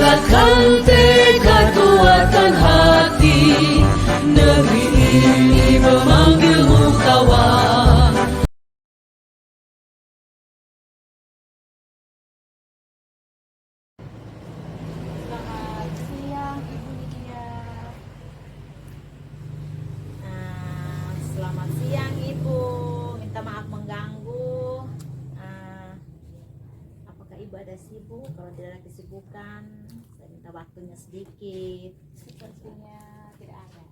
tingkatkan tekad kuatkan hati, negeri ini memanggilmu kawan. Selamat siang Ibu Lydia. Selamat siang Ibu, minta maaf mengganggu. Apakah Ibu ada sibuk? Kalau tidak ada kesibukan, saya minta waktunya sedikit. Sepertinya tidak ada.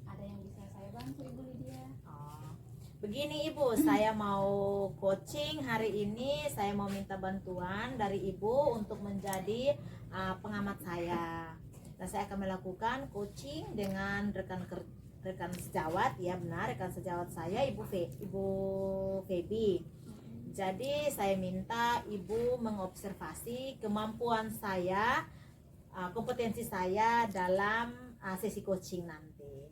Ada yang bisa saya bantu Ibu Lydia? Begini Ibu, saya mau coaching hari ini. Saya mau minta bantuan dari Ibu untuk menjadi pengamat saya. Nah, saya akan melakukan coaching dengan rekan sejawat, ya benar, rekan sejawat saya Ibu Feby. Jadi saya minta Ibu mengobservasi kemampuan saya, kompetensi saya dalam sesi coaching nanti.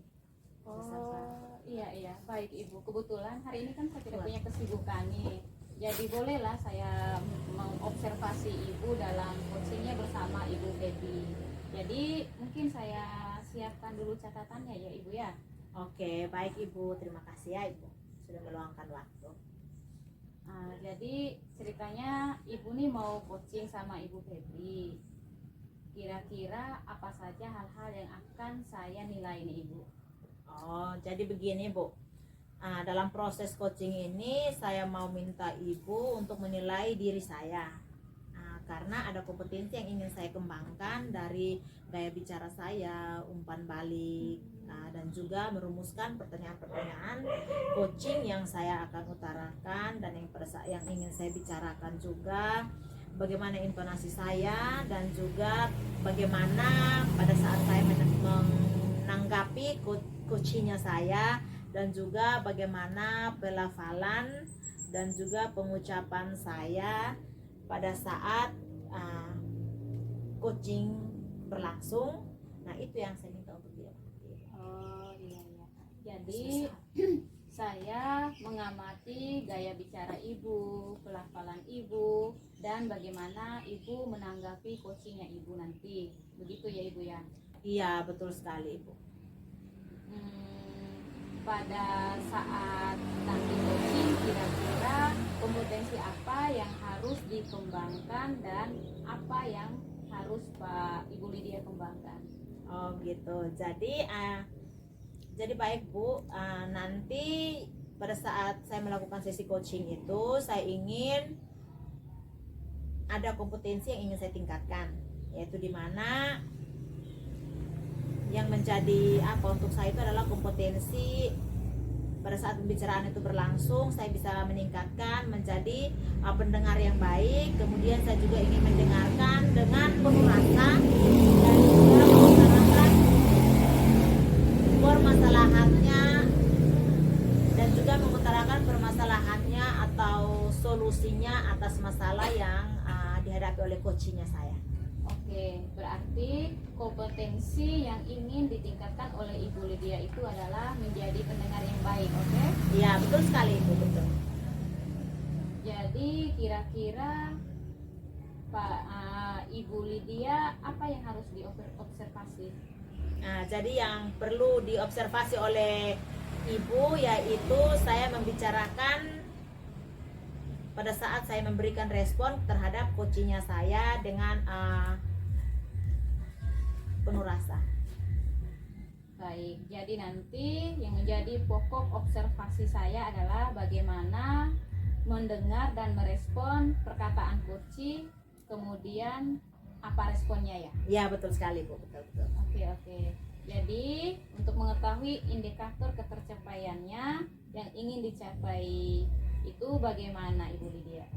Oh iya, baik Ibu. Kebetulan hari ini kan saya tidak punya kesibukan nih. Jadi bolehlah saya mengobservasi Ibu dalam coachingnya bersama Ibu Feby. Jadi mungkin saya siapkan dulu catatannya ya Ibu ya. Oke, baik Ibu. Terima kasih ya Ibu sudah meluangkan waktu. Jadi ceritanya Ibu nih mau coaching sama Ibu Feby. Kira-kira apa saja hal-hal yang akan saya nilai nih Ibu? Oh, jadi begini Bu. Dalam proses coaching ini saya mau minta Ibu untuk menilai diri saya. Karena ada kompetensi yang ingin saya kembangkan dari gaya bicara saya, umpan balik, dan juga merumuskan pertanyaan-pertanyaan coaching yang saya akan utarakan dan yang ingin saya bicarakan juga bagaimana intonasi saya dan juga bagaimana pada saat saya menanggapi coachingnya saya dan juga bagaimana pelafalan dan juga pengucapan saya pada saat coaching berlangsung. Nah, itu yang saya minta untuk diamati. Oh iya. Jadi saya mengamati gaya bicara Ibu, pelafalan Ibu, dan bagaimana Ibu menanggapi coachingnya Ibu nanti. Begitu ya Ibu ya? Iya, betul sekali Ibu. Pada saat nanti coaching, kira-kira kompetensi apa yang harus dikembangkan dan apa yang harus Pak Ibu Lydia kembangkan? Oh gitu. Jadi baik Bu, nanti pada saat saya melakukan sesi coaching itu saya ingin ada kompetensi yang ingin saya tingkatkan, yaitu di mana yang menjadi untuk saya itu adalah kompetensi pada saat pembicaraan itu berlangsung saya bisa meningkatkan menjadi pendengar yang baik. Kemudian saya juga ingin mendengarkan dengan penuh rasa dan juga mengutarakan permasalahannya dan juga mengutarakan permasalahannya atau solusinya atas masalah yang dihadapi oleh coachingnya saya. Oke, berarti kompetensi yang ingin ditingkatkan oleh Ibu Lydia itu adalah menjadi pendengar yang baik, oke? Iya, betul sekali Ibu, betul. Jadi kira-kira Ibu Lydia apa yang harus diobservasi? Nah, jadi yang perlu diobservasi oleh Ibu yaitu saya membicarakan pada saat saya memberikan respon terhadap coachingnya saya dengan penuh rasa. Baik, jadi nanti yang menjadi pokok observasi saya adalah bagaimana mendengar dan merespon perkataan coaching, kemudian apa responnya ya? Ya, betul sekali Bu, betul. Oke. Jadi untuk mengetahui indikator ketercapaiannya yang ingin dicapai itu bagaimana Ibu Lydia?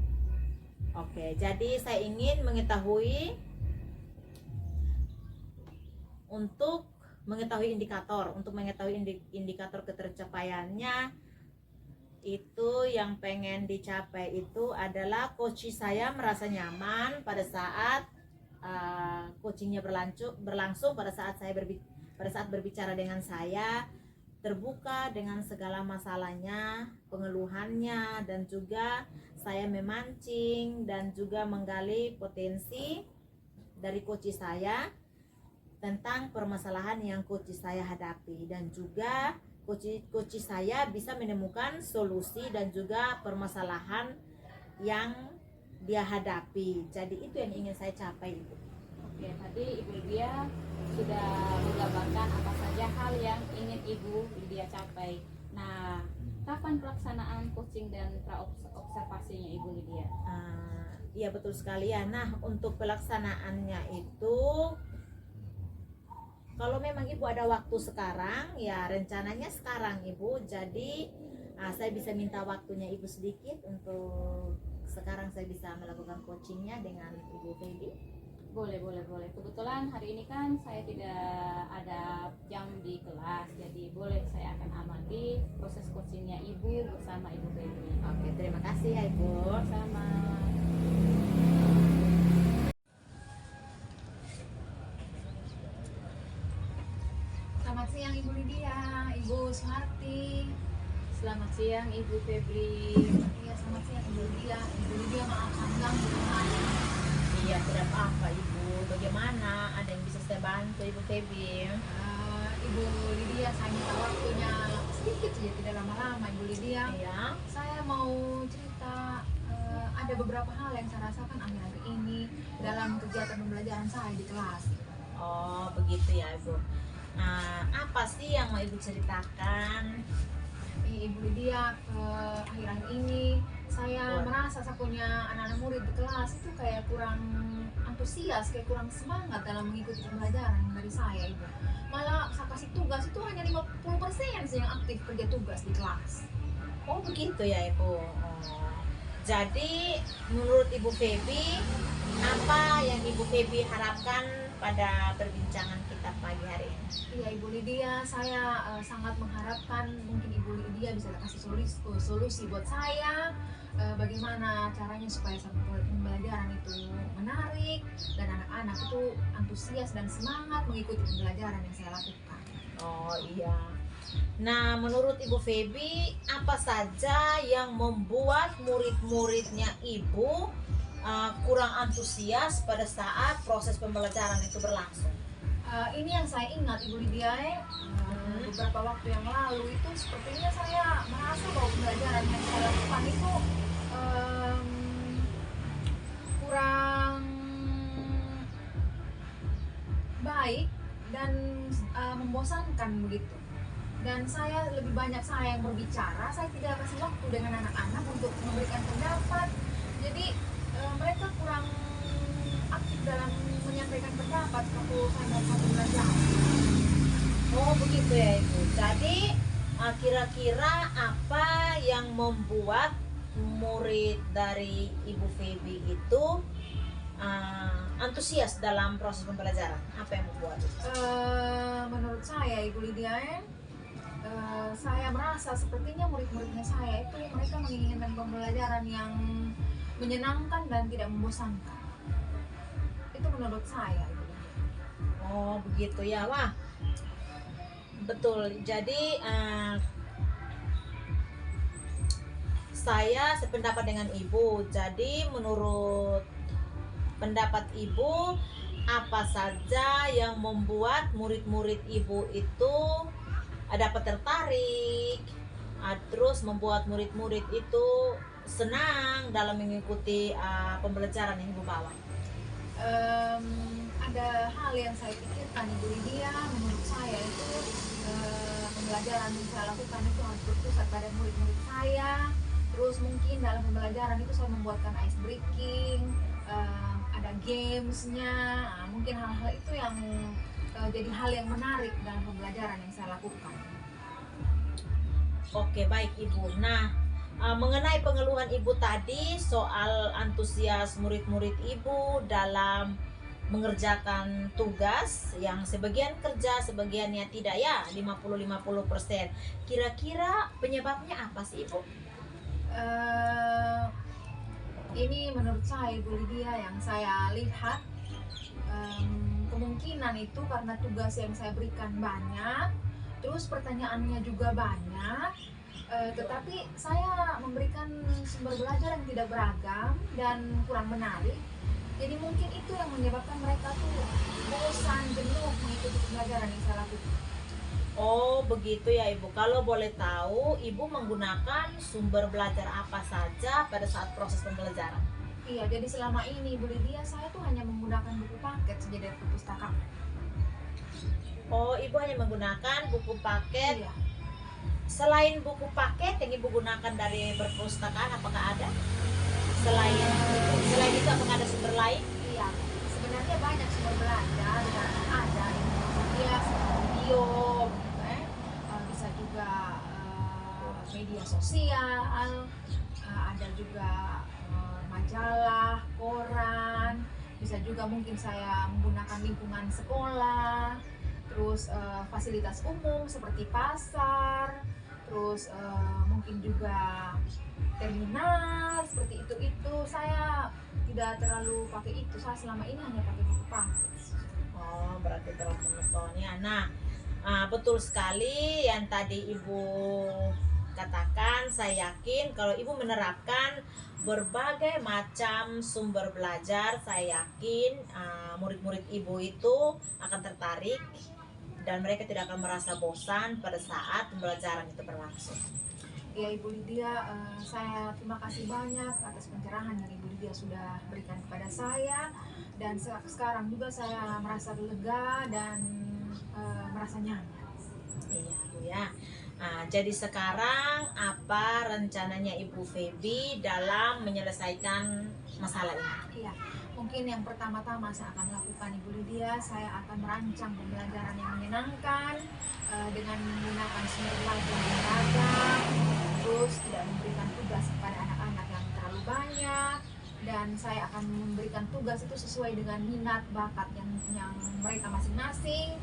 Oke, jadi saya ingin mengetahui indikator ketercapaiannya itu yang pengen dicapai itu adalah coach saya merasa nyaman pada saat coachingnya berlangsung pada saat berbicara dengan saya, terbuka dengan segala masalahnya, pengeluhannya, dan juga saya memancing dan juga menggali potensi dari coach saya tentang permasalahan yang coach saya hadapi, dan juga coach saya bisa menemukan solusi dan juga permasalahan yang dia hadapi. Jadi itu yang ingin saya capai, Ibu. Oke, tadi Ibu Lydia sudah menggambarkan apa saja hal yang ingin Ibu Lydia capai. Nah, kapan pelaksanaan coaching dan pra-observasinya Ibu Lydia? Iya, betul sekali ya. Nah, untuk pelaksanaannya itu, kalau memang Ibu ada waktu sekarang, ya rencananya sekarang Ibu. Jadi saya bisa minta waktunya Ibu sedikit untuk sekarang saya bisa melakukan coachingnya dengan Ibu Feby. Boleh. Kebetulan hari ini kan saya tidak ada jam di kelas, jadi boleh saya akan amati proses coachingnya Ibu bersama Ibu Feby. Oke, terima kasih ya Ibu. Sama. Selamat siang Ibu Lydia, Ibu Suharti. Selamat siang Ibu Febri. Iya, selamat siang Ibu Lydia. Ibu Lydia, maaf ganggu saya. Iya, tidak apa-apa Ibu. Bagaimana? Ada yang bisa saya bantu Ibu Feby? Ibu Lydia, saya minta waktunya sedikit saja, tidak lama-lama Ibu Lydia. Iya. Saya mau cerita, ada beberapa hal yang saya rasakan akhir-akhir ini dalam kegiatan pembelajaran saya di kelas. Oh, begitu ya Ibu. Apa sih yang mau Ibu ceritakan? Ibu Lydia, akhir-akhir ini saya merasa saya punya anak-anak murid di kelas itu kayak kurang antusias, kayak kurang semangat dalam mengikuti pembelajaran dari saya, Ibu. Malah saya kasih tugas itu hanya 50% sih yang aktif kerja tugas di kelas. Oh, begitu ya Ibu. Jadi menurut Ibu Feby, apa yang Ibu Feby harapkan pada perbincangan kita pagi hari ini? Iya Ibu Lydia, saya sangat mengharapkan mungkin Ibu Lydia bisa kasih solusi buat saya, bagaimana caranya supaya pembelajaran itu menarik dan anak-anak itu antusias dan semangat mengikuti pembelajaran yang saya lakukan. Oh iya. Nah, menurut Ibu Feby, apa saja yang membuat murid-muridnya Ibu kurang antusias pada saat proses pembelajaran itu berlangsung? Ini yang saya ingat Ibu Lydia, beberapa waktu yang lalu itu sepertinya saya merasa bahwa pembelajaran yang saya lakukan itu kurang baik dan membosankan begitu. Dan saya lebih banyak saya yang berbicara, saya tidak kasih waktu dengan anak-anak untuk memberikan pendapat. Jadi mereka kurang aktif dalam menyampaikan pendapat waktu saya melakukan pembelajaran. Oh, begitu ya Ibu. Jadi kira-kira apa yang membuat murid dari Ibu Feby itu antusias dalam proses pembelajaran? Apa yang membuat itu? Menurut saya Ibu Lydia, saya merasa sepertinya murid-muridnya saya itu mereka menginginkan pembelajaran yang menyenangkan dan tidak membosankan. Itu menurut saya Ibu Lydia. Oh, begitu ya. Wah, betul. Jadi saya sependapat dengan Ibu. Jadi menurut pendapat Ibu, apa saja yang membuat murid-murid Ibu itu dapat tertarik, terus membuat murid-murid itu senang dalam mengikuti pembelajaran yang Ibu bawa? Ada hal yang saya pikirkan Ibu Lydia, menurut saya itu pembelajaran yang saya lakukan itu harus berpusat pada murid-murid saya. Terus mungkin dalam pembelajaran itu saya membuatkan ice breaking, ada gamesnya, mungkin hal-hal itu yang jadi hal yang menarik dalam pembelajaran yang saya lakukan. Oke, baik Ibu. Nah, mengenai pengeluhan Ibu tadi soal antusias murid-murid Ibu dalam mengerjakan tugas yang sebagian kerja, sebagiannya tidak, ya 50-50%. Kira-kira penyebabnya apa sih Ibu? Ini menurut saya Ibu Lydia, yang saya lihat kemungkinan itu karena tugas yang saya berikan banyak, terus pertanyaannya juga banyak, tetapi saya memberikan sumber belajar yang tidak beragam dan kurang menarik. Jadi mungkin itu yang menyebabkan mereka tuh bosan, jenuh mengikuti pembelajaran yang saya lakukan. Oh begitu ya Ibu. Kalau boleh tahu, Ibu menggunakan sumber belajar apa saja pada saat proses pembelajaran? Iya, jadi selama ini Bu Lydia saya tuh hanya menggunakan buku paket saja dari perpustakaan. Oh, Ibu hanya menggunakan buku paket. Iya. Selain buku paket yang Ibu gunakan dari perpustakaan, apakah ada? Selain itu apakah ada sumber lain? Iya, sebenarnya banyak sumber belajar dan ada yang media seperti video, gitu, bisa juga media sosial, ada juga majalah, koran, bisa juga mungkin saya menggunakan lingkungan sekolah, terus fasilitas umum seperti pasar, terus mungkin juga terminal seperti itu saya tidak terlalu pakai itu. Saya selama ini hanya pakai buku paket. Oh, berarti terlalu monoton ya. Nah, betul sekali yang tadi Ibu katakan. Saya yakin kalau Ibu menerapkan berbagai macam sumber belajar, saya yakin murid-murid Ibu itu akan tertarik dan mereka tidak akan merasa bosan pada saat pembelajaran itu berlangsung. Ya Ibu Lydia, saya terima kasih banyak atas pencerahan yang Ibu Lydia sudah berikan kepada saya, dan sekarang juga saya merasa lega dan merasa nyaman. Iya Bu ya. Jadi sekarang apa rencananya Ibu Feby dalam menyelesaikan masalah ini? Iya, mungkin yang pertama-tama saya akan lakukan Ibu Lydia, saya akan merancang pembelajaran yang menyenangkan dengan menggunakan sumber belajar yang beragam, terus tidak memberikan tugas kepada anak-anak yang terlalu banyak, dan saya akan memberikan tugas itu sesuai dengan minat bakat yang mereka masing-masing,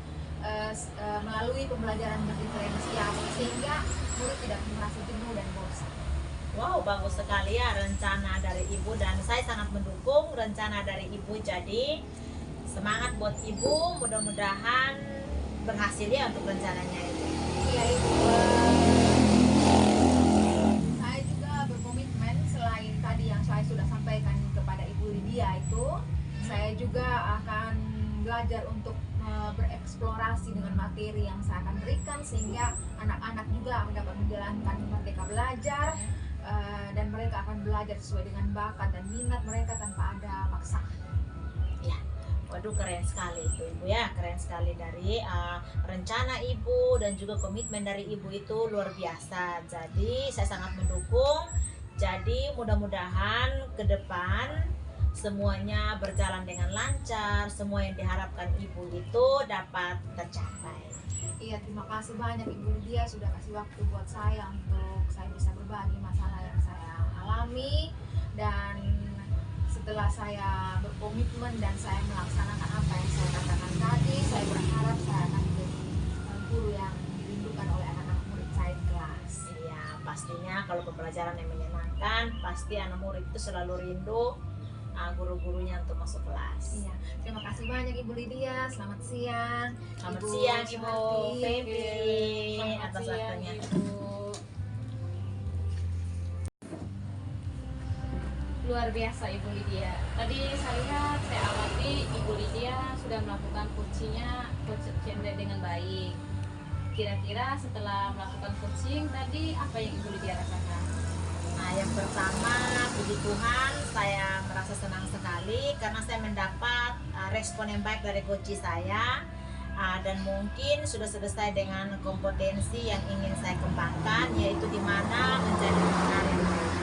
melalui pembelajaran berdiferensiasi sehingga murid tidak merasa jenuh dan bosan. Wow, bagus sekali ya rencana dari Ibu, dan saya sangat mendukung rencana dari Ibu. Jadi semangat buat Ibu, mudah-mudahan berhasil ya untuk rencananya itu. Iya Ibu, saya juga berkomitmen selain tadi yang saya sudah sampaikan kepada Ibu Lydia itu, saya juga akan belajar untuk bereksplorasi dengan materi yang saya akan berikan sehingga anak-anak juga dapat menjalankan merdeka belajar, dan mereka akan belajar sesuai dengan bakat dan minat mereka tanpa ada paksaan. Ya, waduh keren sekali itu Ibu ya, keren sekali dari rencana Ibu dan juga komitmen dari Ibu itu luar biasa. Jadi saya sangat mendukung. Jadi mudah-mudahan ke depan semuanya berjalan dengan lancar, semua yang diharapkan Ibu itu dapat tercapai. Iya, terima kasih banyak Ibu Lydia sudah kasih waktu buat saya untuk saya bisa berbagi masalah yang saya alami, dan setelah saya berkomitmen dan saya melaksanakan apa yang saya katakan tadi, saya berharap saya akan menjadi guru yang dirindukan oleh anak-anak murid saya di kelas. Iya, pastinya kalau pembelajaran yang menyenangkan, pasti anak murid itu selalu rindu guru-gurunya untuk masuk kelas. Iya, terima kasih banyak Ibu Lydia. Selamat siang. Selamat Ibu siang Ibu Sumarti. Feby Selamat atas siang, waktunya. Ibu. Luar biasa Ibu Lydia. Tadi saya lihat, saya amati Ibu Lydia sudah melakukan coachingnya dengan baik. Kira-kira setelah melakukan coaching tadi apa yang Ibu Lydia rasakan? Nah, yang pertama, puji Tuhan, saya merasa senang sekali karena saya mendapat respon yang baik dari coach saya, dan mungkin sudah selesai dengan kompetensi yang ingin saya kembangkan, yaitu di mana menjadi pendengar yang baik.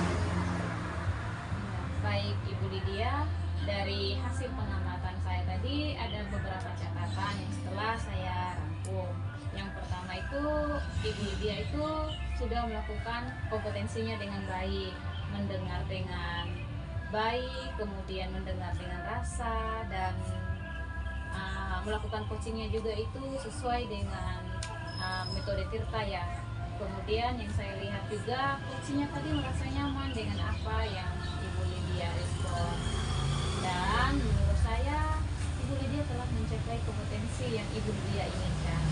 Baik Ibu Lydia, dari hasil pengamatan saya tadi ada beberapa catatan yang setelah saya rangkum. Yang pertama itu Ibu Lydia itu sudah melakukan kompetensinya dengan baik, mendengar dengan baik, kemudian mendengar dengan rasa, dan melakukan coachingnya juga itu sesuai dengan metode Tirta ya. Kemudian yang saya lihat juga coachingnya tadi merasa nyaman dengan apa yang Ibu Lydia respon, dan menurut saya Ibu Lydia telah mencapai kompetensi yang Ibu Lydia inginkan.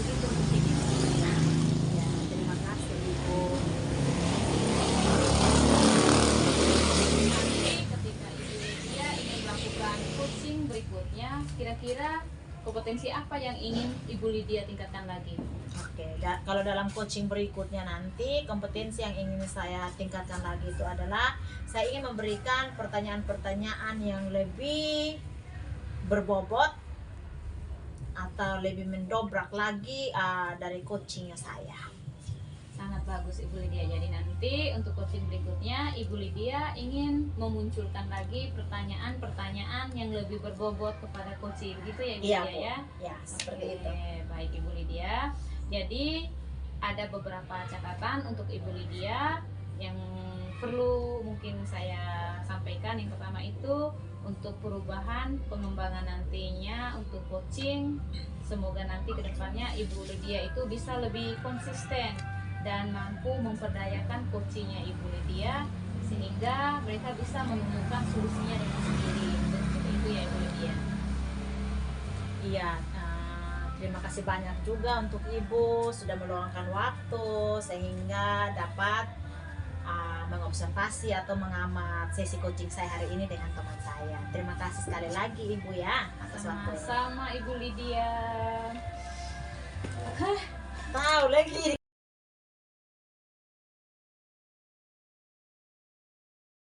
Begitu mungkin Ibu. Ya, terima kasih Ibu. Nanti ketika Ibu Lydia ingin melakukan kira-kira kompetensi apa yang ingin Ibu Lydia tingkatkan lagi? Oke, kalau dalam coaching berikutnya nanti kompetensi yang ingin saya tingkatkan lagi itu adalah saya ingin memberikan pertanyaan-pertanyaan yang lebih berbobot atau lebih mendobrak lagi dari coachingnya saya. Sangat bagus Ibu Lydia. Jadi nanti untuk coaching berikutnya Ibu Lydia ingin memunculkan lagi pertanyaan-pertanyaan yang lebih berbobot kepada coaching, gitu ya Ibu Iya, Lydia Bu. ya? Ya, seperti Oke, itu. baik Ibu Lydia. Jadi ada beberapa catatan untuk Ibu Lydia yang perlu mungkin saya sampaikan. Yang pertama itu untuk perubahan pengembangan nantinya untuk coaching, semoga nanti kedepannya Ibu Lydia itu bisa lebih konsisten dan mampu memperdayakan coachingnya Ibu Lydia sehingga mereka bisa menemukan solusinya dengan sendiri. Seperti itu ya Ibu Lydia. Iya, terima kasih banyak juga untuk Ibu sudah meluangkan waktu sehingga dapat mengobservasi atau mengamati sesi coaching saya hari ini dengan teman saya. Terima kasih sekali lagi Ibu ya atas waktunya. Sama-sama Ibu Lydia. Tahu lagi